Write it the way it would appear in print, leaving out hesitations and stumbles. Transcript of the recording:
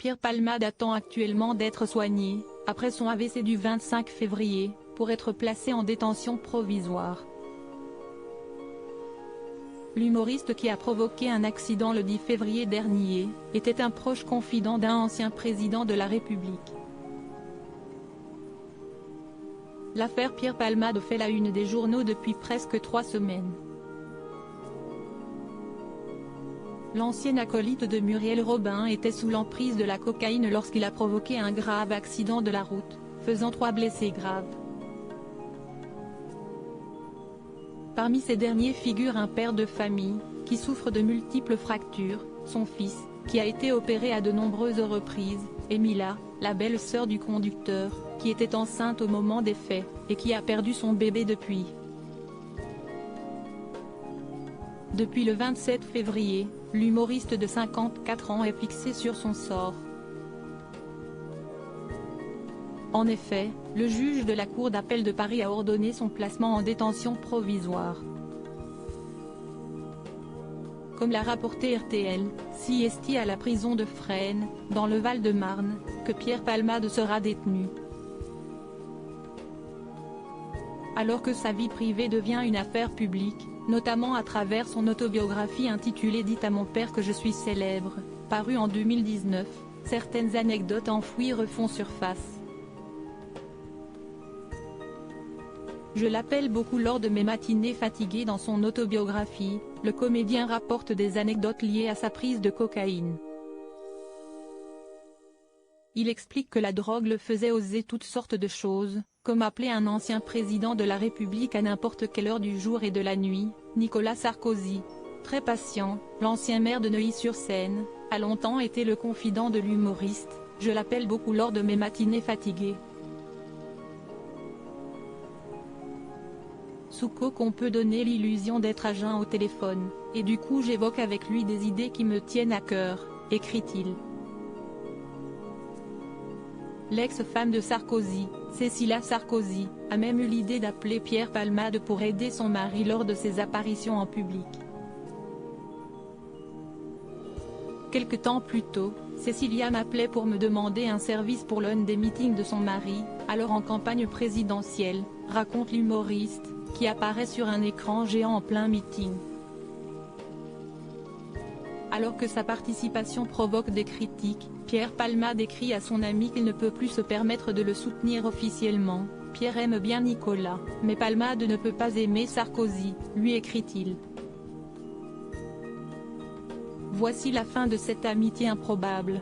Pierre Palmade attend actuellement d'être soigné, après son AVC du 25 février, pour être placé en détention provisoire. L'humoriste qui a provoqué un accident le 10 février dernier, était un proche confident d'un ancien président de la République. L'affaire Pierre Palmade fait la une des journaux depuis presque 3 semaines. L'ancien acolyte de Muriel Robin était sous l'emprise de la cocaïne lorsqu'il a provoqué un grave accident de la route, faisant 3 blessés graves. Parmi ces derniers figure un père de famille, qui souffre de multiples fractures, son fils, qui a été opéré à de nombreuses reprises, et Mila, la belle-sœur du conducteur, qui était enceinte au moment des faits, et qui a perdu son bébé depuis. Depuis le 27 février, l'humoriste de 54 ans est fixé sur son sort. En effet, le juge de la Cour d'appel de Paris a ordonné son placement en détention provisoire. Comme l'a rapporté RTL, c'est à la prison de Fresnes, dans le Val-de-Marne, que Pierre Palmade sera détenu. Alors que sa vie privée devient une affaire publique, notamment à travers son autobiographie intitulée « Dites à mon père que je suis célèbre », parue en 2019, certaines anecdotes enfouies refont surface. Je l'appelle beaucoup lors de mes matinées fatiguées. Dans son autobiographie, le comédien rapporte des anecdotes liées à sa prise de cocaïne. Il explique que la drogue le faisait oser toutes sortes de choses, comme appeler un ancien président de la République à n'importe quelle heure du jour et de la nuit, Nicolas Sarkozy. Très patient, l'ancien maire de Neuilly-sur-Seine, a longtemps été le confident de l'humoriste. Je l'appelle beaucoup lors de mes matinées fatiguées. Sous coke on peut donner l'illusion d'être à jeun au téléphone, et du coup j'évoque avec lui des idées qui me tiennent à cœur, écrit-il. L'ex-femme de Sarkozy, Cécilia Sarkozy, a même eu l'idée d'appeler Pierre Palmade pour aider son mari lors de ses apparitions en public. Quelque temps plus tôt, Cécilia m'appelait pour me demander un service pour l'un des meetings de son mari, alors en campagne présidentielle, raconte l'humoriste, qui apparaît sur un écran géant en plein meeting. Alors que sa participation provoque des critiques, Pierre Palmade écrit à son ami qu'il ne peut plus se permettre de le soutenir officiellement. Pierre aime bien Nicolas, mais Palmade ne peut pas aimer Sarkozy, lui écrit-il. Voici la fin de cette amitié improbable.